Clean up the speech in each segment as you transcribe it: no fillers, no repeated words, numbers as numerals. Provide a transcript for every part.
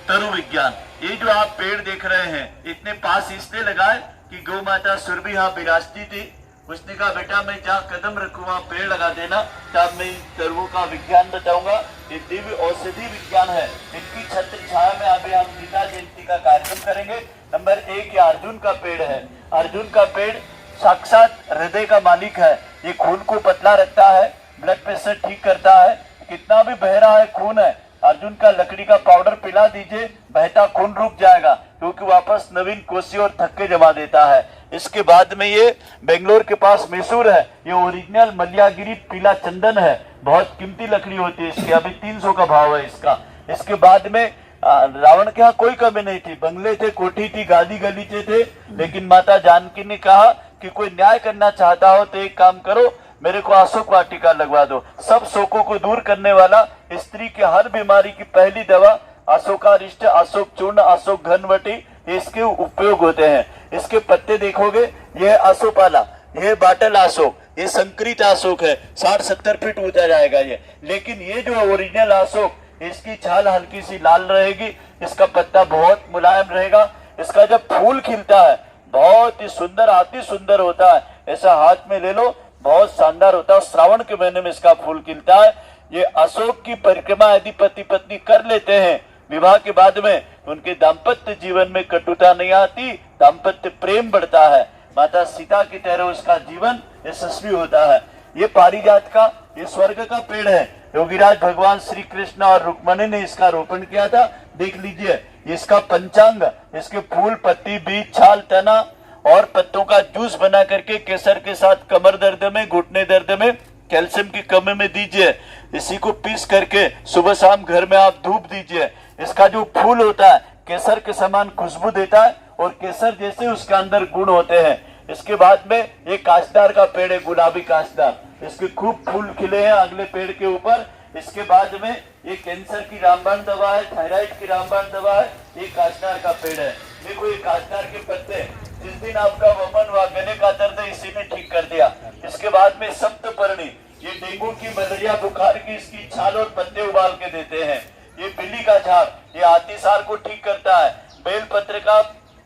तरु विज्ञान। ये जो आप पेड़ देख रहे हैं इतने पास इसलिए लगाए कि गौ माता सुरभि यहाँ विराजती थी। उसने कहा बेटा मैं जहाँ कदम रखूँ वहाँ पेड़ लगा देना। तब मैं इन तरुओं का विज्ञान बताऊंगा। ये दिव्य औषधि विज्ञान है। इनकी छत्र छाया में अभी हम गीता जयंती का कार्यक्रम करेंगे। नंबर 1 ये अर्जुन का पेड़ है। अर्जुन का पेड़ साक्षात हृदय का मालिक है। ये खून को पतला रखता है, ब्लड प्रेशर ठीक करता है। कितना भी बह रहा है खून है, अर्जुन का लकड़ी का पाउडर पिला दीजिए, बहता खून रुक जाएगा, क्योंकि वापस नवीन कोसी और थक्के जमा देता है। इसके बाद में ये बेंगलोर के पास मैसूर है। ये ओरिजिनल मल्यागिरी पीला चंदन है। बहुत कीमती लकड़ी होती है इसकी। अभी 300 का भाव है इसका। इसके बाद में रावण के यहाँ कोई कमी नहीं थी। बंगले थे, कोठी थी, गादी गलीचे थे, लेकिन माता जानकी ने कहा कि कोई न्याय करना चाहता हो तो एक काम करो, मेरे को अशोक वाटिका लगवा दो। सब शोकों को दूर करने वाला, स्त्री के हर बीमारी की पहली दवा अशोकारिष्ट, अशोक चूर्ण, अशोक घनवटी, इसके उपयोग होते हैं। इसके पत्ते देखोगे, ये अशोपाला, ये बाटल अशोक, ये संकरित अशोक है। 60-70 फीट ऊंचा जाएगा ये। लेकिन ये जो ओरिजिनल अशोक, इसकी छाल हल्की सी लाल रहेगी, इसका पत्ता बहुत मुलायम रहेगा। इसका जब फूल खिलता है बहुत ही सुंदर, अति सुंदर होता है। ऐसा हाथ में ले लो, बहुत शानदार होता है। श्रावण के महीने में इसका फूल खिलता है। ये अशोक की परिक्रमा यदि पति पत्नी कर लेते हैं विवाह के बाद में, उनके दाम्पत्य जीवन में कटुता नहीं आती, दाम्पत्य प्रेम बढ़ता है। माता सीता की तरह उसका जीवन यशस्वी होता है। ये पारिजात का, ये स्वर्ग का पेड़ है। योगीराज भगवान श्री कृष्ण और रुक्मणी ने इसका रोपण किया था। देख लीजिए इसका पंचांग, इसके फूल, पत्ती, बीज, छाल, तना और पत्तों का जूस बना करके केसर के साथ कमर दर्द में, घुटने दर्द में, कैल्शियम की कमी में दीजिए। इसी को पीस करके सुबह शाम घर में आप धूप दीजिए। इसका जो फूल होता है केसर के समान खुशबू देता है और केसर जैसे उसके अंदर गुण होते हैं। इसके बाद में ये कांचदार का पेड़ है, गुलाबी कांचदार। इसके खूब फूल खिले हैं अगले पेड़ के ऊपर। इसके बाद में ये कैंसर की रामबाण दवा है, थायराइड की रामबाण दवा है। ये कांचदार का पेड़ है। देखो ये कांचदार के पत्ते, जिस दिन आपका वमन हुआ, गले का दर्द इसी ने ठीक कर दिया। इसके बाद में सप्तपर्णी, ये डेंगू की, मलेरिया, बुखार की, इसकी छाल और पत्ते उबाल के देते हैं। ये बिल्ली का झाड़, ये अतिसार को ठीक करता है। बेल पत्र का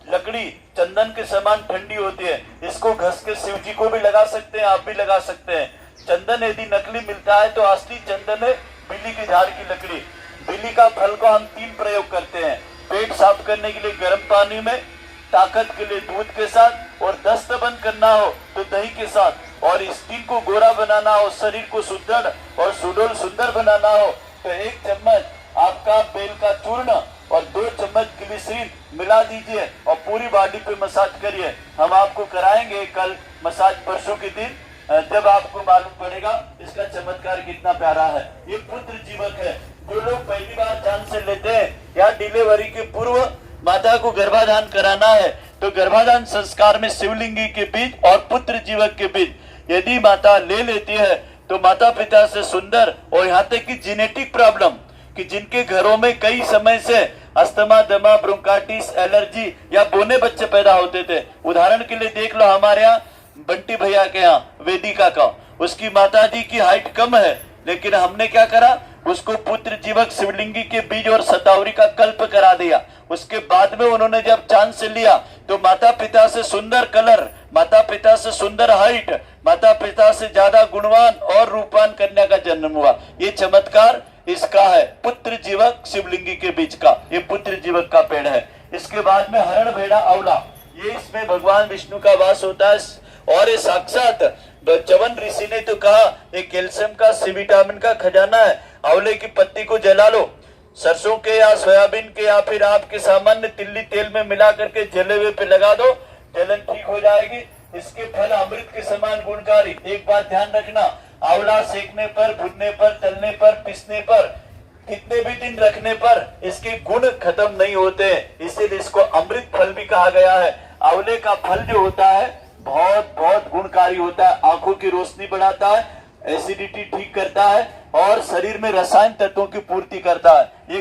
लकड़ी चंदन के समान ठंडी होती है। इसको घस के शिव जी को भी लगा सकते हैं, आप भी लगा सकते हैं। चंदन यदि नकली मिलता है तो असली चंदन है बिल्ली के झाड़ की लकड़ी। बिल्ली का फल को हम 3 प्रयोग करते हैं। पेट साफ करने के लिए गर्म पानी में, ताकत के लिए दूध के साथ, और दस्त बंद करना हो तो दही के साथ, और स्किन को गोरा बनाना हो, शरीर को सुदृढ़ और सुडोल सुंदर बनाना हो तो 1 चम्मच आपका बेल का चूर्ण और 2 चम्मच ग्लिसरीन मिला दीजिए और पूरी बॉडी पे मसाज करिए। हम आपको कराएंगे कल मसाज, परसों के दिन, जब आपको मालूम पड़ेगा इसका चमत्कार कितना प्यारा है। ये पुत्र जीवक है। जो लोग पहली बार चांस से लेते हैं या डिलीवरी के पूर्व माता को गर्भाधान कराना है तो गर्भाधान संस्कार में शिवलिंगी के बीज और पुत्र जीवक के बीज यदि माता ले लेती है तो माता पिता से सुंदर, और यहाँ तक कि जेनेटिक प्रॉब्लम, कि जिनके घरों में कई समय से अस्थमा, दमा, ब्रोंकाइटिस, एलर्जी या बोने बच्चे पैदा होते थे। उदाहरण के लिए देख लो हमारे यहाँ बंटी भैया के यहाँ, वेदिका का, उसकी माताजी की हाइट कम है, लेकिन हमने क्या करा, उसको पुत्र जीवक, शिवलिंगी के बीज और शतावरी का कल्प करा दिया। उसके बाद में उन्होंने जब चांस से लिया तो माता पिता से सुंदर कलर, माता पिता से सुंदर हाइट, माता पिता से ज्यादा गुणवान और रूपवान कन्या का जन्म हुआ। ये चमत्कार इसका है, पुत्र जीवक शिवलिंगी के बीच का। ये पुत्र जीवक का पेड़ है। इसके बाद में हरण भेड़ा आंवला, ये इसमें भगवान विष्णु का वास होता है। और ये साक्षात चवन ऋषि ने तो कहा ये कैल्शियम का, सी विटामिन का खजाना है। आंवले की पत्ती को जला लो, सरसों के या सोयाबीन के या फिर आपके सामान्य तिल्ली तेल में मिला करके जले हुए पे लगा दो, जलन ठीक हो जाएगी। इसके फल अमृत के समान गुणकारी। एक बात ध्यान रखना, आंवला सेकने पर, भुनने पर, तलने पर, पीसने पर, कितने भी दिन रखने पर इसके गुण खत्म नहीं होते, इसीलिए इसको अमृत फल भी कहा गया है। आंवले का फल जो होता है बहुत बहुत गुणकारी होता है। आंखों की रोशनी बढ़ाता है, एसिडिटी ठीक करता है और शरीर में रसायन तत्वों की पूर्ति करता है।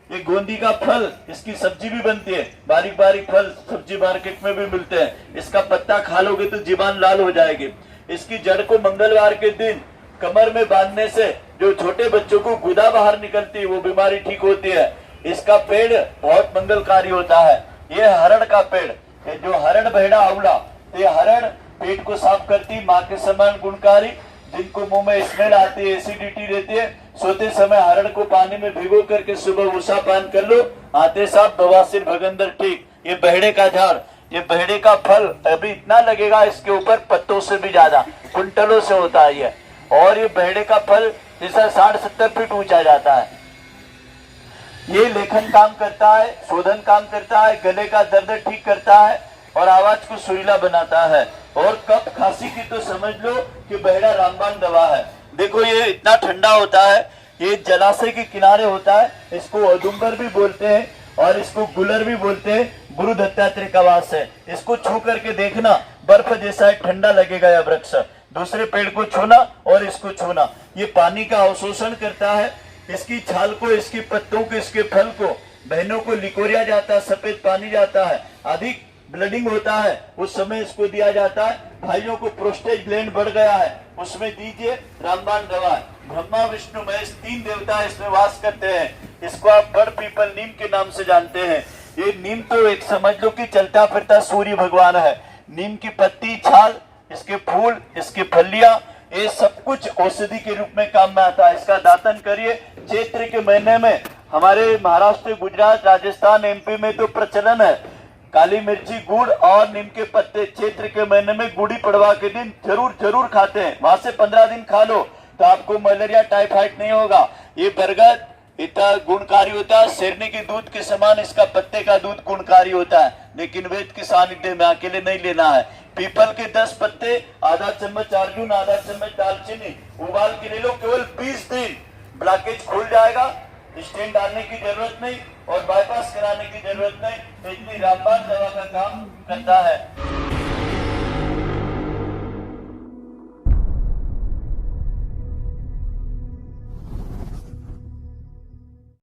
ये गोंदी का फल, इसकी सब्जी भी बनती है। बारीक बारीक फल सब्जी मार्केट में भी मिलते हैं। इसका पत्ता खा लोगे तो जीवान लाल हो जाएगी। इसकी जड़ को मंगलवार के दिन कमर में बांधने से जो छोटे बच्चों को गुदा बाहर निकलती है वो बीमारी ठीक होती है। इसका पेड़ बहुत मंगलकारी होता है। ये हरड़ का पेड़, ये जो हरड़ बहेड़ा आंवला, ये हरड़ पेट को साफ करती, माँ के समान गुणकारी। जिनको मुंह में स्मेल आती है, एसिडिटी रहती है, सोते समय हरड़ को पानी में भिगो करके सुबह उषा पान कर लो, आते साफ, बवासीर भगंदर ठीक। ये बहेड़े का झाड़, ये बहेड़े का फल अभी इतना लगेगा, इसके ऊपर पत्तों से भी ज्यादा, कुंटलों से होता है ये। और ये बहेड़े का फल जैसा 60-70 फीट ऊंचा जाता है। ये लेखन काम करता है, शोधन काम करता है, गले का दर्द ठीक करता है और आवाज को सुरीला बनाता है। और कफ खांसी की तो समझ लो कि बहेड़ा रामबाण दवा है। देखो ये इतना ठंडा होता है, ये जलाशय के किनारे होता है, इसको औदुंबर भी बोलते हैं और इसको गुलर भी बोलते हैं। गुरु दत्तात्रेय का वास है। इसको छू करके देखना, बर्फ जैसा है, ठंडा लगेगा यह वृक्ष। दूसरे पेड़ को छूना और इसको छूना। ये पानी का अवशोषण करता है, इसकी छाल को, इसकी पत्तों को, इसके फल को बहनों को लिकोरिया जाता है, सफेद पानी जाता है, अधिक ब्लडिंग होता है उस समय इसको दिया जाता है। भाइयों को प्रोस्टेट ग्लैंड बढ़ गया है, उसमें दीजिए, रामबाण दवा है। ब्रह्मा विष्णु महेश 3 देवता इसमें वास करते हैं। इसको आप बड़ पीपल नीम के नाम से जानते हैं। ये नीम तो एक समझ लो कि चलता फिरता सूर्य भगवान है। नीम की पत्ती, छाल, इसके फूल, इसकी फलियां, ये सब कुछ औषधि के रूप में काम में आता है। इसका दातन करिए। चैत्र के महीने में हमारे महाराष्ट्र, गुजरात, राजस्थान, एमपी में तो प्रचलन है। काली मिर्ची, गुड़ और नीम के पत्ते चैत्र के महीने में गुड़ी पड़वा के दिन जरूर खाते हैं। वहां से 15 दिन खा लो तो आपको मलेरिया, टाइफाइड नहीं होगा। ये बरगद इतना गुणकारी होता है, शेरनी के दूध के समान इसका पत्ते का दूध गुणकारी होता है, लेकिन वेद के सानिध्य में अकेले नहीं लेना है। पीपल के 10 पत्ते, आधा चम्मच अर्जुन, आधा चम्मच दालचीनी उबाल के ले लो, केवल 20 दिन, ब्लॉकेज खुल जाएगा। स्टेंट डालने की जरूरत नहीं और बाईपास कराने की जरूरत नहीं। इतनी रामबाण दवा का काम करता है।